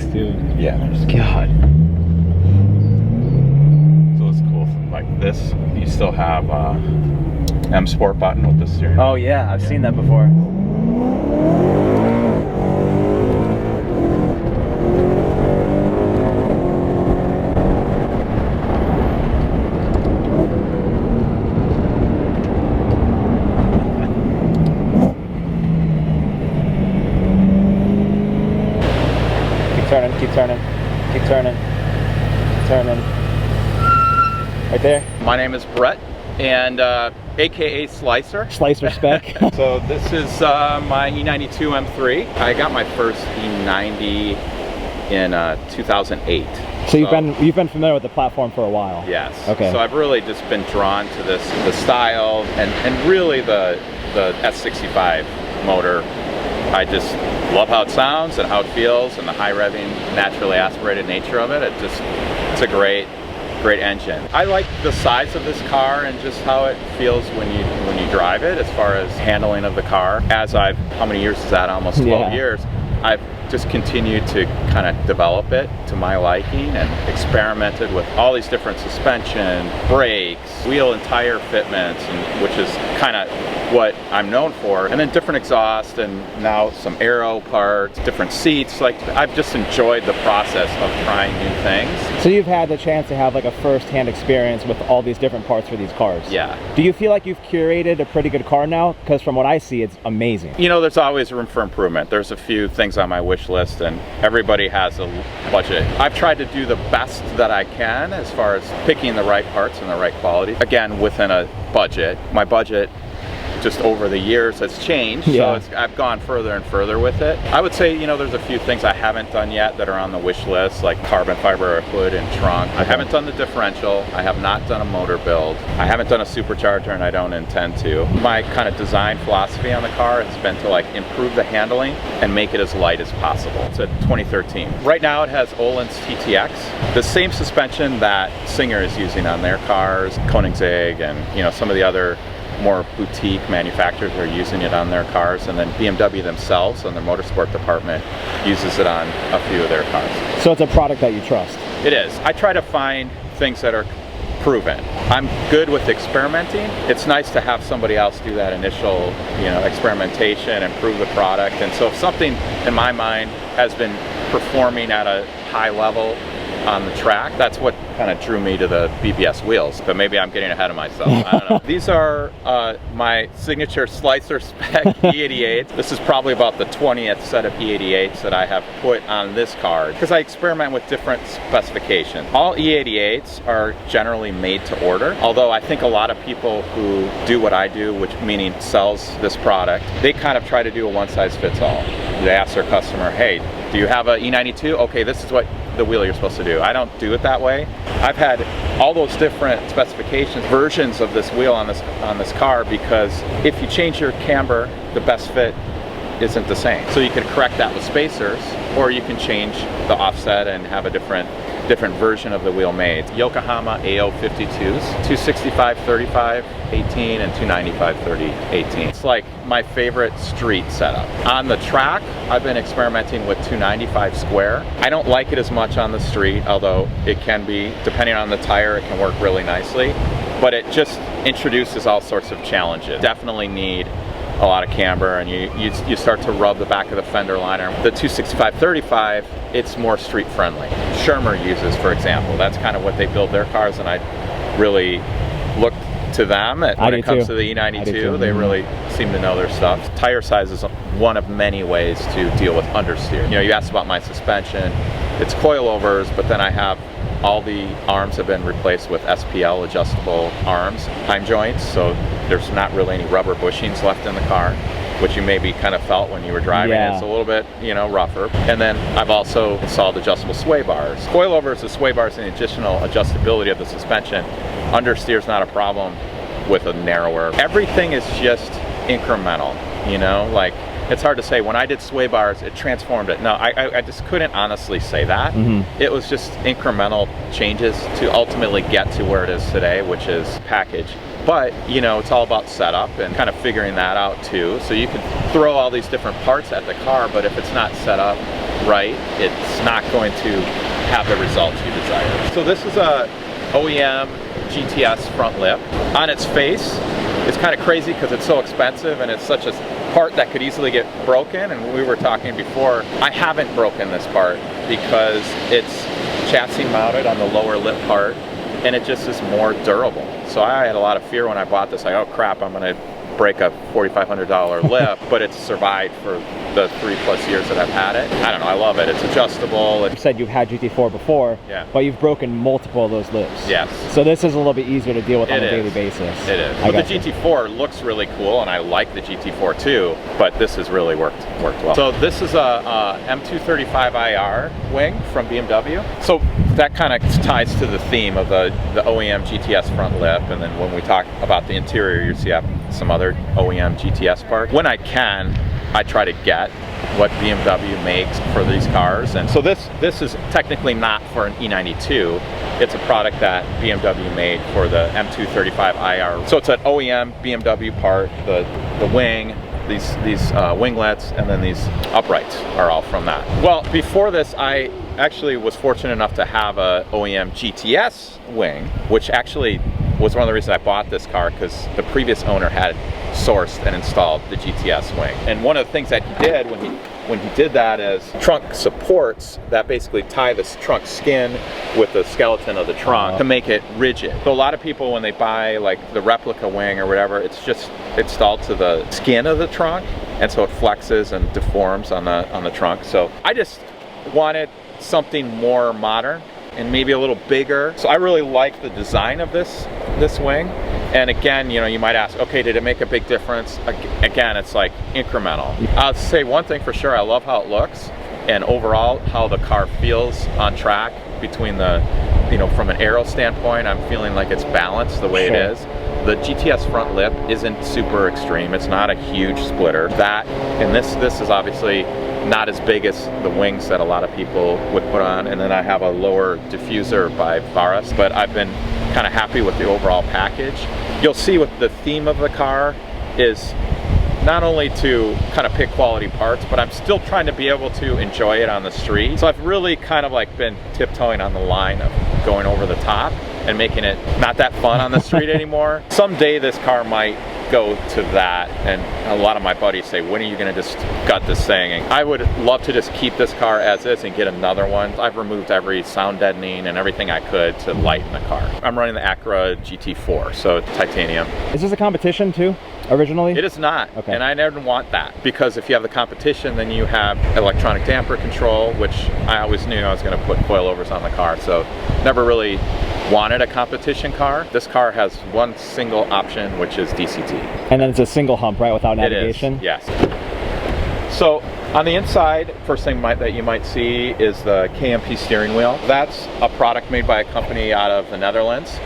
brakes too. Yeah. God. So it's cool. Like this, you still have M Sport button with the steering. Oh yeah, I've seen that before. Keep turning, keep turning, keep turning. Right there. My name is Brett, and AKA Slicer. Slicer Spec. So this is my E92 M3. I got my first E90 in 2008. So you've been familiar with the platform for a while. Yes. Okay. So I've really just been drawn to this, the style, and really the S65 motor. I just love how it sounds and how it feels, and the high revving, naturally aspirated nature of it. It's a great engine. I like the size of this car and just how it feels when you drive it, as far as handling of the car. How many years is that? Almost 12 years. I've just continued to kind of develop it to my liking and experimented with all these different suspension, brakes, wheel and tire fitments, which is kind of what I'm known for, and then different exhaust, and now some Aero parts, different seats. Like, I've just enjoyed the process of trying new things. So you've had the chance to have like a first-hand experience with all these different parts for these cars. Yeah. Do you feel like you've curated a pretty good car now? Because from what I see, it's amazing. You know, there's always room for improvement. There's a few things on my wish list, and everybody has a budget. I've tried to do the best that I can as far as picking the right parts and the right quality. Again, within a budget. My budget just over the years has changed, so I've gone further and further with it. I would say, you know, there's a few things I haven't done yet that are on the wish list, like carbon fiber hood and trunk. I haven't done the differential. I have not done a motor build. I haven't done a supercharger, and I don't intend to. My kind of design philosophy on the car has been to like improve the handling and make it as light as possible. It's a 2013. Right now it has Öhlins TTX, the same suspension that Singer is using on their cars, Koenigsegg, and you know, some of the other more boutique manufacturers are using it on their cars, and then BMW themselves and their motorsport department uses it on a few of their cars. So it's a product that you trust? It is. I try to find things that are proven. I'm good with experimenting. It's nice to have somebody else do that initial, you know, experimentation and prove the product. And so if something in my mind has been performing at a high level on the track, that's what kind of drew me to the BBS wheels, but maybe I'm getting ahead of myself. I don't know. These are my signature Slicer Spec E88s. This is probably about the 20th set of E88s that I have put on this car, because I experiment with different specifications. All E88s are generally made to order, although I think a lot of people who do what I do, which meaning sells this product, they kind of try to do a one-size-fits-all. They ask their customer, hey, do you have an E92? Okay, this is what the wheel you're supposed to do. I don't do it that way. I've had all those different specifications, versions of this wheel on this car, because if you change your camber, the best fit isn't the same. So you can correct that with spacers, or you can change the offset and have a different version of the wheel made. Yokohama AO 52s, 265/35 18 and 295/30 18. It's like my favorite street setup. On the track, I've been experimenting with 295 square. I don't like it as much on the street, although it can be, depending on the tire, it can work really nicely. But it just introduces all sorts of challenges. Definitely need a lot of camber, and you start to rub the back of the fender liner. The 265/35, it's more street friendly. Shermer uses, for example, that's kind of what they build their cars, and I really look to them when it comes to the E92. They really seem to know their stuff. Tire size is one of many ways to deal with understeer. You know, you asked about my suspension. It's coilovers, but then I have all the arms have been replaced with SPL adjustable arms, time joints, so there's not really any rubber bushings left in the car, which you maybe kind of felt when you were driving. It's a little bit, you know, rougher. And then I've also installed adjustable sway bars. Coilovers, the sway bars, and the additional adjustability of the suspension. Understeer's not a problem with a narrower. Everything is just incremental, you know, like, it's hard to say. When I did sway bars, it transformed it. No, I just couldn't honestly say that. It was just incremental changes to ultimately get to where it is today, which is package. But, you know, it's all about setup and kind of figuring that out too. So you can throw all these different parts at the car, but if it's not set up right, it's not going to have the results you desire. So this is a OEM GTS front lip. On its face, it's kind of crazy because it's so expensive and it's such a part that could easily get broken. And we were talking before, I haven't broken this part because it's chassis mounted on the lower lip part and it just is more durable. So I had a lot of fear when I bought this, like, oh crap, I'm gonna break a $4,500 lip, but it's survived for the 3+ years that I've had it. I don't know, I love it. It's adjustable. You said you've had GT4 before, yeah, but you've broken multiple of those lips. Yes. So this is a little bit easier to deal with on a daily basis. It is. But the GT4 looks really cool, and I like the GT4 too, but this has really worked well. So this is a M235IR wing from BMW. So that kind of ties to the theme of the OEM GTS front lip, and then when we talk about the interior, you see some other OEM GTS parts. When I can, I try to get what BMW makes for these cars. And so this is technically not for an E92. It's a product that BMW made for the M235IR. So it's an OEM BMW part, the wing, these winglets, and then these uprights are all from that. Well, before this, I actually was fortunate enough to have a OEM GTS wing, which actually was one of the reasons I bought this car, because the previous owner had sourced and installed the GTS wing. And one of the things that he did when he did that is trunk supports that basically tie this trunk skin with the skeleton of the trunk to make it rigid. So a lot of people, when they buy like the replica wing or whatever, it's just installed to the skin of the trunk, and so it flexes and deforms on the trunk. So I just wanted something more modern and maybe a little bigger. So I really like the design of this wing. And again, you know, you might ask, okay, did it make a big difference? Again, it's like incremental. I'll say one thing for sure, I love how it looks, and overall how the car feels on track between the, you know, from an Aero standpoint, I'm feeling like it's balanced the way it is. The GTS front lip isn't super extreme. It's not a huge splitter. That, and this is obviously not as big as the wings that a lot of people would put on. And then I have a lower diffuser by Varas, but I've been kind of happy with the overall package. You'll see what the theme of the car is, not only to kind of pick quality parts, but I'm still trying to be able to enjoy it on the street. So I've really kind of like been tiptoeing on the line of going over the top and making it not that fun on the street anymore. Someday this car might go to that, and a lot of my buddies say, when are you gonna just gut this thing? And I would love to just keep this car as is and get another one. I've removed every sound deadening and everything I could to lighten the car. I'm running the Acura GT4, so titanium. Is this a competition too, originally? It is not, okay. And I never want that, because if you have the competition, then you have electronic damper control, which I always knew I was gonna put coilovers on the car, so never really wanted a competition car. This car has one single option, which is DCT. And then it's a single hump, right, without navigation? It is, yes. So on the inside, first thing that you might see is the KMP steering wheel. That's a product made by a company out of the Netherlands.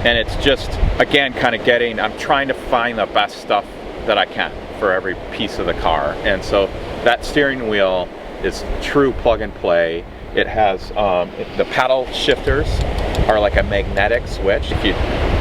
And it's just, again, kind of I'm trying to find the best stuff that I can for every piece of the car. And so that steering wheel is true plug and play. It has, the paddle shifters are like a magnetic switch. If you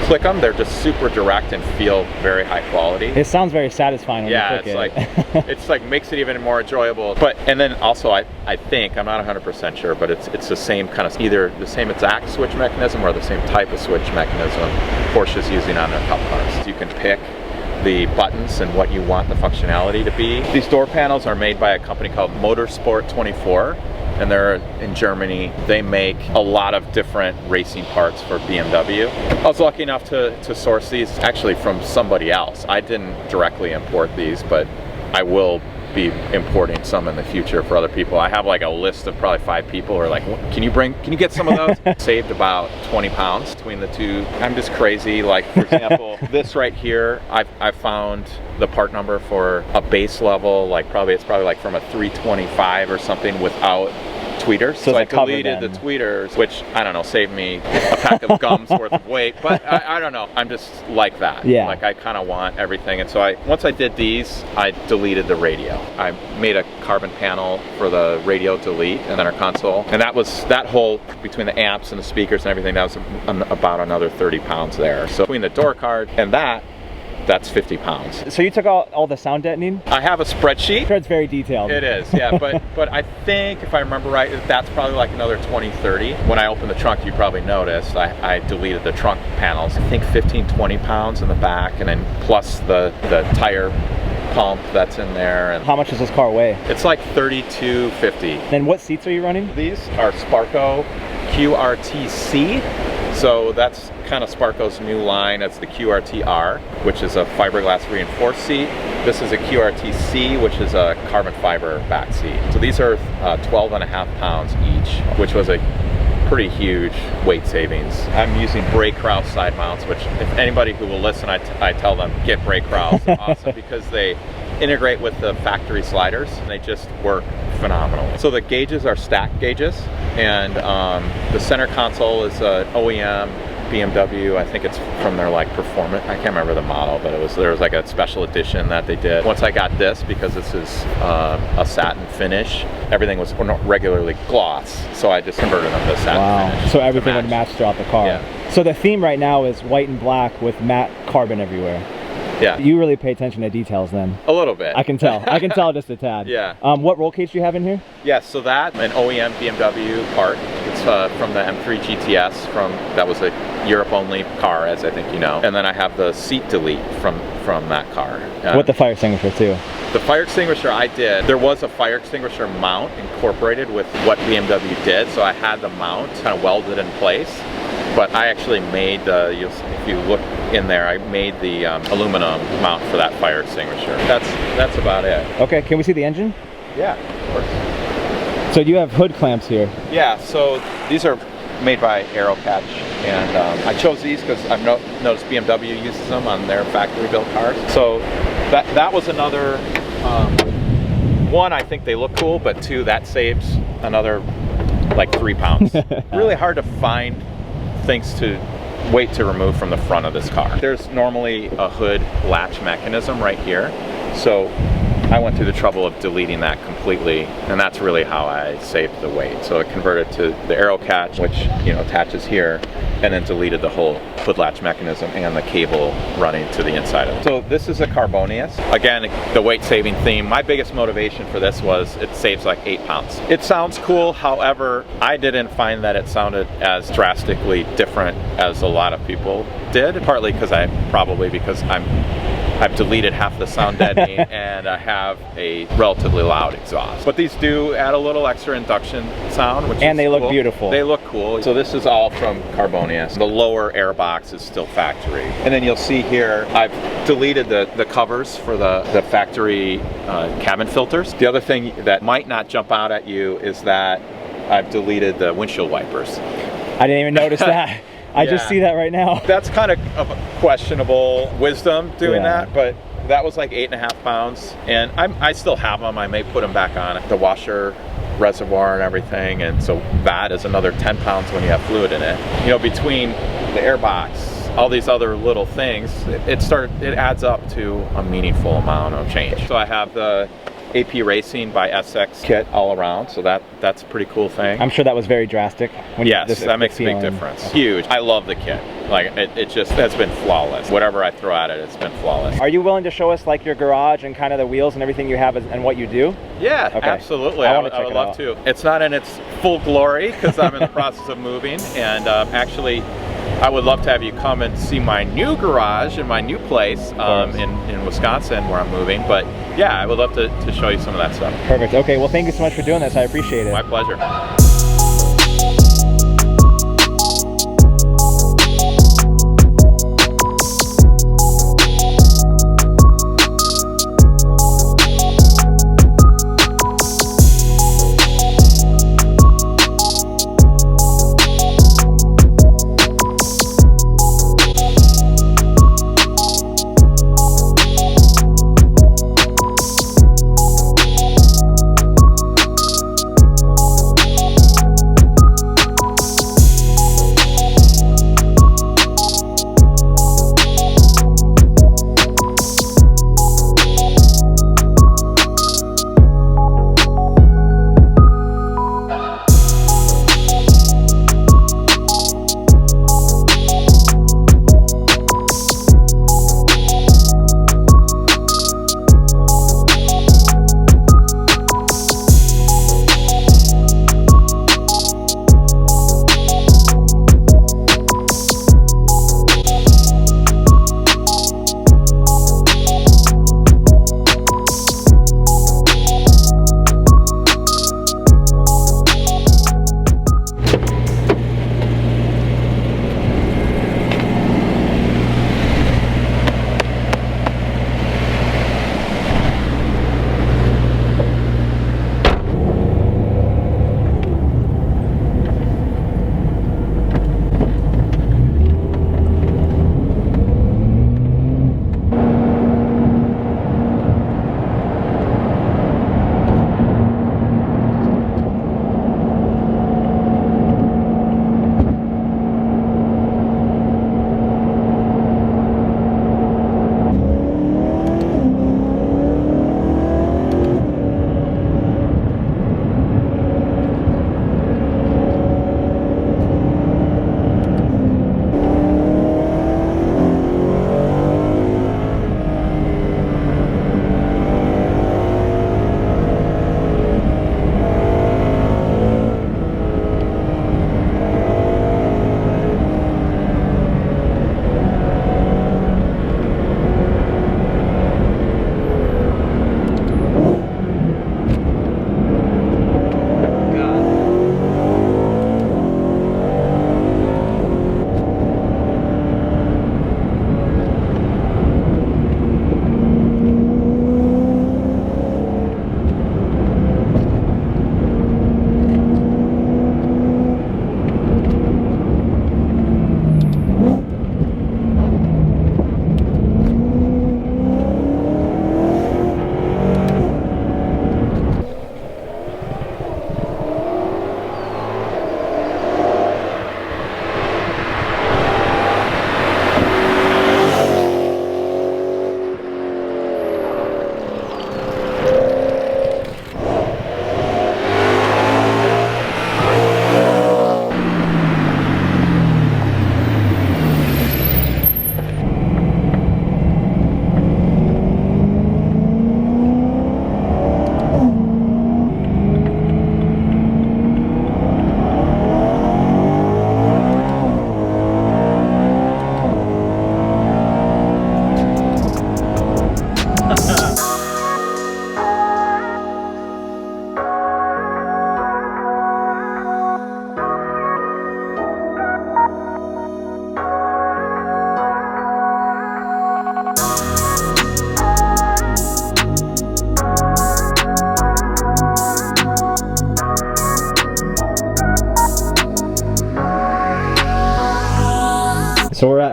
click them, they're just super direct and feel very high quality. It sounds very satisfying when you click it. It's like makes it even more enjoyable. But, and then also I think, I'm not 100% sure, but it's the same kind of, either the same exact switch mechanism or the same type of switch mechanism Porsche's using on their Cup cars. You can pick the buttons and what you want the functionality to be. These door panels are made by a company called Motorsport 24. And they're in Germany. They make a lot of different racing parts for BMW. I was lucky enough to source these actually from somebody else. I didn't directly import these, but I will be importing some in the future for other people. I have like a list of probably 5 people who are like, can you get some of those? Saved about 20 pounds between the two. I'm just crazy. Like, for example, this right here, I found the part number for a base level, like it's probably like from a 325 or something without tweeters. So I deleted the tweeters, which, I don't know, saved me a pack of gums worth of weight, but I don't know. I'm just like that. Yeah. Like, I kind of want everything. And so once I did these, I deleted the radio. I made a carbon panel for the radio delete and then our console. And that whole, between the amps and the speakers and everything, that was about another 30 pounds there. So between the door card and that, that's 50 pounds. So you took all the sound deadening? I have a spreadsheet. I'm sure it's very detailed. It is, yeah, but I think, if I remember right, that's probably like another 20, 30. When I opened the trunk, you probably noticed, I deleted the trunk panels. I think 15, 20 pounds in the back, and then plus the tire pump that's in there. And how much does this car weigh? it's like 3250. Then what seats are you running? These are Sparco QRTC. So that's kind of Sparco's new line. That's the QRTR, which is a fiberglass reinforced seat. This is a QRTC, which is a carbon fiber back seat. So these are 12.5 pounds each, which was a pretty huge weight savings. I'm using brake Krause side mounts, which if anybody who will listen, I tell them, get brake Krause. They're awesome because they integrate with the factory sliders and they just work phenomenal. So the gauges are stack gauges, and the center console is an OEM BMW. I think it's from their like performance. I can't remember the model, but there was like a special edition that they did. Once I got this, because this is a satin finish, everything was regularly gloss, so I just converted them to satin finish. So everything would match throughout the car. Yeah. So the theme right now is white and black with matte carbon everywhere. Yeah. You really pay attention to details then. A little bit. I can tell. I can tell just a tad. Yeah. What roll cage do you have in here? Yeah, so that, an OEM BMW part. It's from the M3 GTS, that was a Europe-only car, as I think you know. And then I have the seat delete from that car. With the fire extinguisher too. The fire extinguisher I did, there was a fire extinguisher mount incorporated with what BMW did, so I had the mount kind of welded in place. But I actually made, if you look in there, I made the aluminum mount for that fire extinguisher. That's about it. Okay, can we see the engine? Yeah, of course. So you have hood clamps here. Yeah, so these are made by Aero, and I chose these because I've noticed BMW uses them on their factory-built cars. So that was another, one, I think they look cool, but two, that saves another like 3 pounds. Really hard to find things to remove from the front of this car. There's normally a hood latch mechanism right here, so I went through the trouble of deleting that completely, and that's really how I saved the weight. So I converted to the Aero catch, which attaches here, and then deleted the whole hood latch mechanism and the cable running to the inside of it. So this is a Carboneus. Again, the weight saving theme. My biggest motivation for this was it saves like 8 pounds. It sounds cool, however, I didn't find that it sounded as drastically different as a lot of people did, partly because I've deleted half the sound deadening and I have a relatively loud exhaust. But these do add a little extra induction sound, which and they cool. look beautiful. They look cool. So this is all from Carboneus. The lower air box is still factory. And then you'll see here, I've deleted the covers for the factory cabin filters. The other thing that might not jump out at you is that I've deleted the windshield wipers. I didn't even notice that. I just see that right now. That's kind of questionable wisdom doing that, but that was like 8.5 pounds, and I still have them. I may put them back on the washer reservoir and everything, and so that is another 10 pounds when you have fluid in it. Between the air box, all these other little things, it adds up to a meaningful amount of change. So I have the AP Racing by SX kit all around, so that's a pretty cool thing. I'm sure that was very drastic. Yes, that makes a big difference. Huge. I love the kit. Like it just has been flawless. Whatever I throw at it, it's been flawless. Are you willing to show us like your garage and kind of the wheels and everything you have and what you do? Yeah, absolutely. I would love to. It's not in its full glory because I'm in the process of moving, and actually I would love to have you come and see my new garage and my new place in Wisconsin where I'm moving. But yeah, I would love to show you some of that stuff. Perfect. Okay, well thank you so much for doing this. I appreciate it. My pleasure.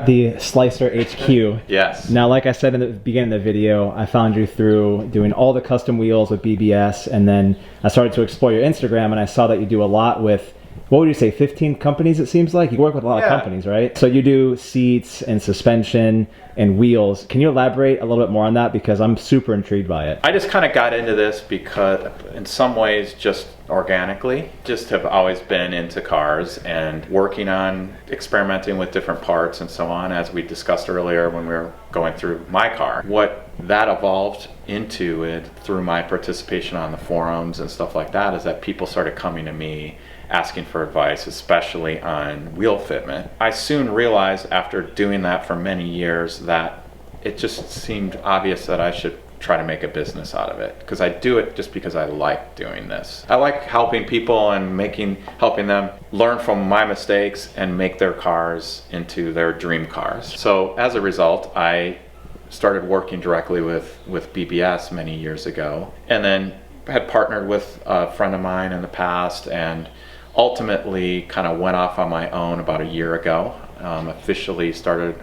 got the Slicer HQ. Yes. Now, like I said in the beginning of the video, I found you through doing all the custom wheels with BBS, and then I started to explore your Instagram, and I saw that you do a lot with, what would you say, 15 companies it seems like? You work with a lot of companies, right? So you do seats and suspension and wheels. Can you elaborate a little bit more on that? Because I'm super intrigued by it. I just kind of got into this because, in some ways, just organically, just have always been into cars and working on experimenting with different parts and so on, as we discussed earlier when we were going through my car. What that evolved into it through my participation on the forums and stuff like that is that people started coming to me asking for advice, especially on wheel fitment. I soon realized after doing that for many years that it just seemed obvious that I should try to make a business out of it, because I do it just because I like doing this. I like helping people and helping them learn from my mistakes and make their cars into their dream cars. So as a result, I started working directly with BBS many years ago, and then had partnered with a friend of mine in the past, and ultimately kind of went off on my own about a year ago. Officially started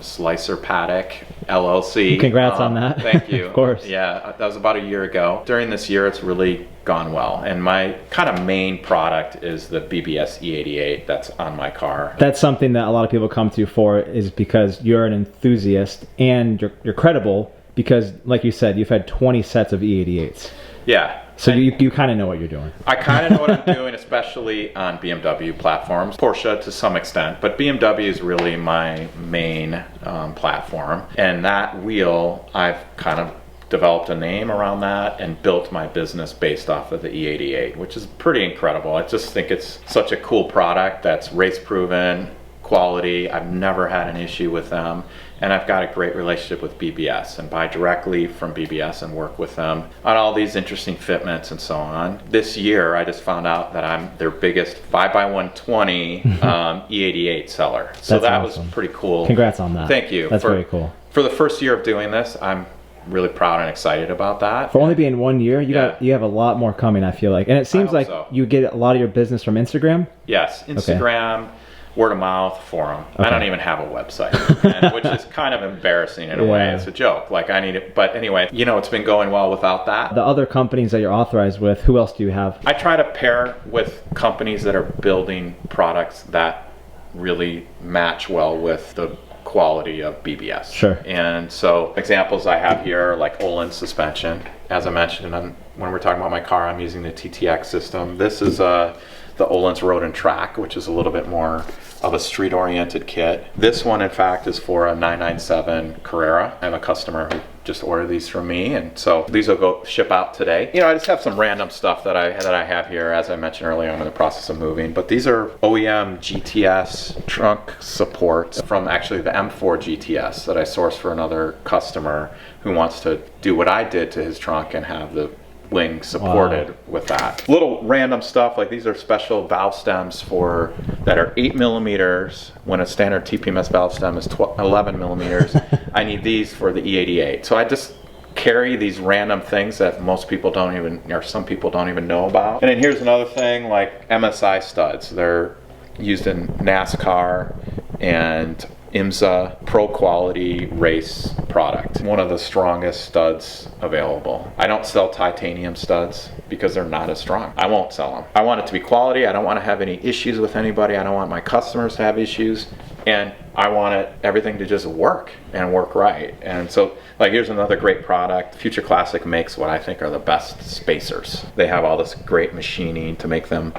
Slicer Paddock LLC. Congrats on that. Thank you. Of course. Yeah, that was about a year ago. During this year, it's really gone well. And my kind of main product is the BBS E88 that's on my car. That's something that a lot of people come to you for, is because you're an enthusiast and you're credible, because like you said, you've had 20 sets of E88s. Yeah. So you kind of know what you're doing. I kind of know what I'm doing, especially on BMW platforms. Porsche to some extent, but BMW is really my main platform. And that wheel, I've kind of developed a name around that and built my business based off of the E88, which is pretty incredible. I just think it's such a cool product that's race proven, quality. I've never had an issue with them. And I've got a great relationship with BBS and buy directly from BBS and work with them on all these interesting fitments and so on. This year, I just found out that I'm their biggest 5x120 E88 seller. So that awesome. Was pretty cool. Congrats on that. Thank you. That's very cool. For the first year of doing this, I'm really proud and excited about that. For only being 1 year, you have a lot more coming, I feel like. And it seems like you get a lot of your business from Instagram? Yes, Instagram. Okay. Word of mouth, forum. Okay. I don't even have a website, which is kind of embarrassing in a way. It's a joke. Like, I need it. But anyway, it's been going well without that. The other companies that you're authorized with, who else do you have? I try to pair with companies that are building products that really match well with the quality of BBS. Sure. And so examples I have here are like Olin suspension. As I mentioned, when we're talking about my car, I'm using the TTX system. This is the Olin's Road and Track, which is a little bit more of a street-oriented kit. This one, in fact, is for a 997 Carrera. I have a customer who just ordered these from me, and so these will go ship out today. I just have some random stuff that I have here. As I mentioned earlier, I'm in the process of moving, but these are OEM GTS trunk support from actually the M4 GTS that I sourced for another customer who wants to do what I did to his trunk and have the wing supported with that. Little random stuff, like these are special valve stems that are 8 millimeters when a standard TPMS valve stem is 11 millimeters. I need these for the E88. So I just carry these random things that most people don't even, or some people don't even know about. And then here's another thing, like MSI studs. They're used in NASCAR and IMSA pro quality race product. One of the strongest studs available. I don't sell titanium studs because they're not as strong. I won't sell them. I want it to be quality. I don't want to have any issues with anybody. I don't want my customers to have issues. And I want everything to just work and work right. And so, like, here's another great product. Future Classic makes what I think are the best spacers. They have all this great machining to make them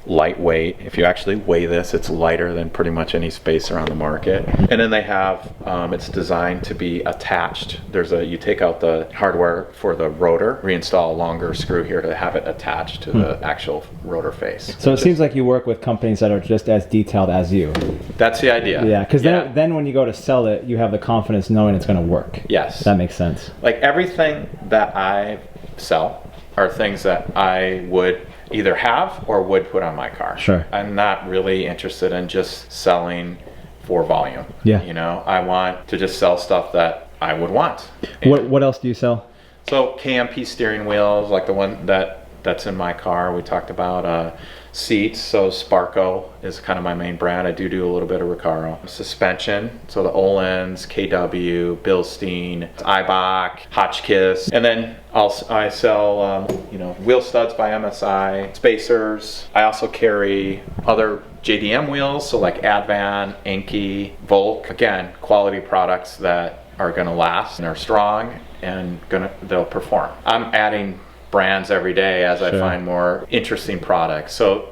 lightweight. If you actually weigh this, it's lighter than pretty much any spacer on the market. And then they have, it's designed to be attached. You take out the hardware for the rotor, reinstall a longer screw here to have it attached to the actual rotor face. So it seems like you work with companies that are just as detailed as you. That's the idea. Yeah, because then when you go to sell it, you have the confidence knowing it's going to work. Yes. That makes sense. Like, everything that I sell are things that I would either have or would put on my car. Sure. I'm not really interested in just selling for volume. Yeah. I want to just sell stuff that I would want. What else do you sell? So KMP steering wheels, like the one that that's in my car. We talked about seats, so Sparco is kind of my main brand. I do a little bit of Recaro. Suspension, so the Öhlins, KW, Bilstein, Eibach, Hotchkiss, and then I sell wheel studs by MSI, spacers. I also carry other JDM wheels, so like Advan, Enki, Volk. Again, quality products that are going to last and are strong and they'll perform. I'm adding brands every day as I find more interesting products. So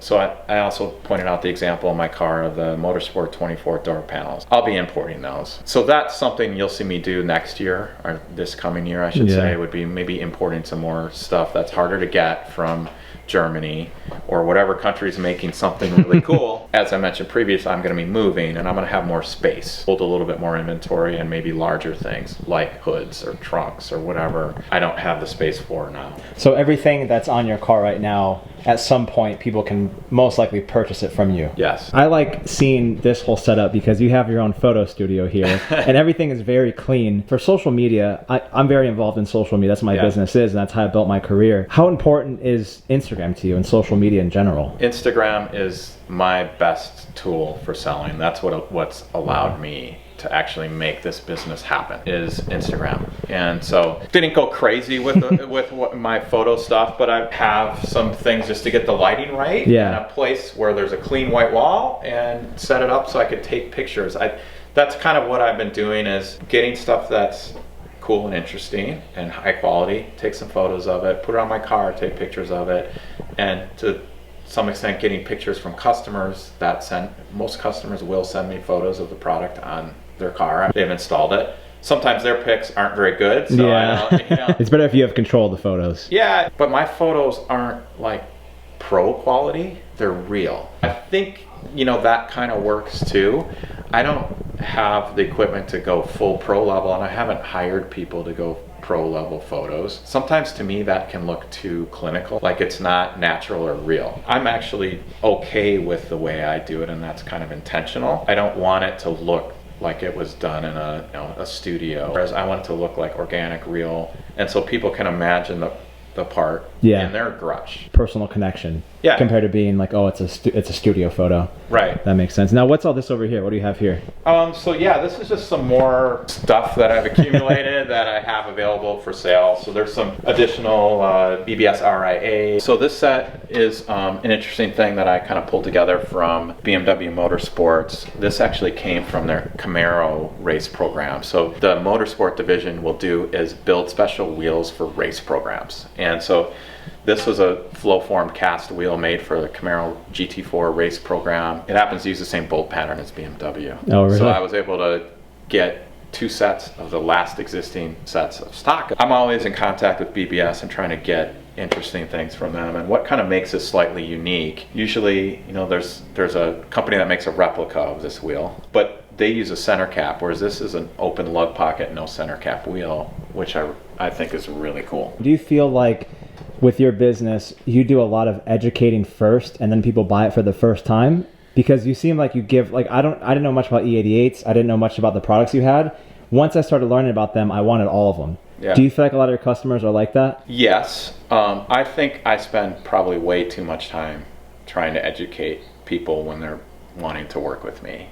I also pointed out the example in my car of the Motorsport 24 door panels. I'll be importing those. So that's something you'll see me do next year, or this coming year I should say, would be maybe importing some more stuff that's harder to get from Germany or whatever country's making something really cool. As I mentioned previously, I'm going to be moving and I'm going to have more space, hold a little bit more inventory, and maybe larger things like hoods or trunks or whatever I don't have the space for now. So everything that's on your car right now, at some point people can most likely purchase it from you. Yes. I like seeing this whole setup because you have your own photo studio here and everything is very clean. For social media, I'm very involved in social media. That's what my business is, and that's how I built my career. How important is Instagram to you and social media in general? Instagram is my best tool for selling. That's what's allowed me to actually make this business happen, is Instagram. And so didn't go crazy with my photo stuff, but I have some things just to get the lighting right, and a place where there's a clean white wall, and set it up so I could take pictures. That's kind of what I've been doing, is getting stuff that's cool and interesting and high quality, take some photos of it, put it on my car, take pictures of it, and to some extent getting pictures from customers most customers will send me photos of the product on their car. They've installed it. Sometimes their pics aren't very good, so I don't, It's better if you have control of the photos. Yeah, but my photos aren't like pro quality, they're real. I think that kind of works too. I don't have the equipment to go full pro level, and I haven't hired people to go pro level photos. Sometimes to me that can look too clinical, like it's not natural or real. I'm actually okay with the way I do it, and that's kind of intentional. I don't want it to look like it was done in a studio, whereas I want it to look like organic, real, and so people can imagine the part in their garage. Personal connection. Yeah. Compared to being like, oh, it's a studio photo. Right. That makes sense. Now, what's all this over here? What do you have here? So yeah, this is just some more stuff that I've accumulated that I have available for sale. So there's some additional BBS RIA. So this set is an interesting thing that I kind of pulled together from BMW Motorsports. This actually came from their Camaro race program. So the Motorsport division will do is build special wheels for race programs. And so this was a flow-formed cast wheel made for the Camaro GT4 race program. It happens to use the same bolt pattern as BMW. Oh, really? So I was able to get 2 sets of the last existing sets of stock. I'm always in contact with BBS and trying to get interesting things from them, and what kind of makes it slightly unique. Usually, there's a company that makes a replica of this wheel, but they use a center cap, whereas this is an open lug pocket, no center cap wheel, which I think is really cool. Do you feel like with your business, you do a lot of educating first and then people buy it for the first time? Because you seem like you give, like, I didn't know much about E88s. I didn't know much about the products you had. Once I started learning about them, I wanted all of them. Yeah. Do you feel like a lot of your customers are like that? Yes. I think I spend probably way too much time trying to educate people when they're wanting to work with me.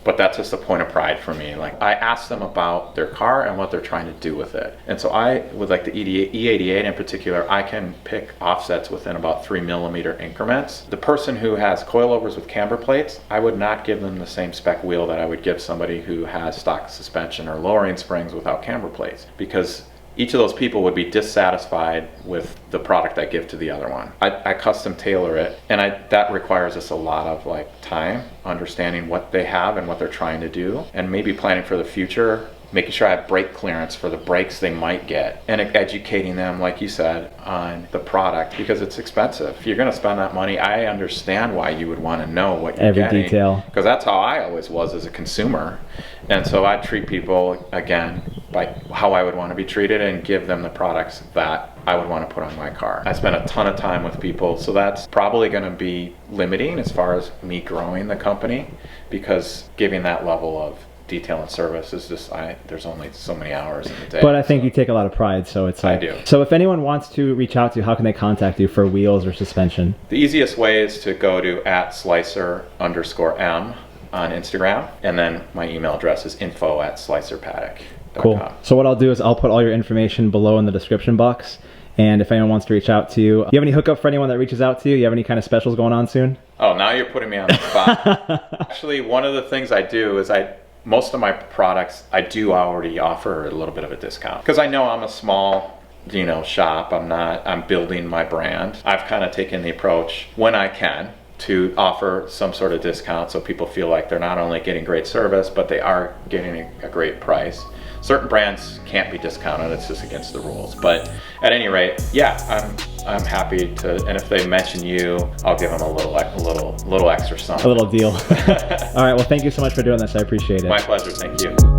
But that's just a point of pride for me. Like, I ask them about their car and what they're trying to do with it. And so with like the E88 in particular, I can pick offsets within about 3mm increments. The person who has coilovers with camber plates, I would not give them the same spec wheel that I would give somebody who has stock suspension or lowering springs without camber plates, because each of those people would be dissatisfied with the product I give to the other one. I custom tailor it, and that requires us a lot of time, understanding what they have and what they're trying to do, and maybe planning for the future, making sure I have brake clearance for the brakes they might get, and educating them, like you said, on the product, because it's expensive. If you're going to spend that money, I understand why you would want to know what you're getting. Every detail. Because that's how I always was as a consumer. And so I treat people, again, like how I would want to be treated, and give them the products that I would want to put on my car. I spend a ton of time with people, so that's probably going to be limiting as far as me growing the company, because giving that level of detail and service is just, there's only so many hours in the day. But I think you take a lot of pride, so it's like... I do. So if anyone wants to reach out to you, how can they contact you for wheels or suspension? The easiest way is to go to @slicer_m on Instagram, and then my email address is info@slicerpaddock.com. Cool. So what I'll do is I'll put all your information below in the description box, and if anyone wants to reach out to you, you have any hookup for anyone that reaches out to you? You have any kind of specials going on soon? Oh, now you're putting me on the spot. Actually, one of the things I do is most of my products, I do already offer a little bit of a discount. Because I know I'm a small, shop. I'm building my brand. I've kind of taken the approach when I can to offer some sort of discount so people feel like they're not only getting great service, but they are getting a great price. Certain brands can't be discounted, it's just against the rules. But at any rate, yeah, I'm happy to, and if they mention you, I'll give them a little extra something. A little deal. All right, well, thank you so much for doing this. I appreciate it. My pleasure, thank you.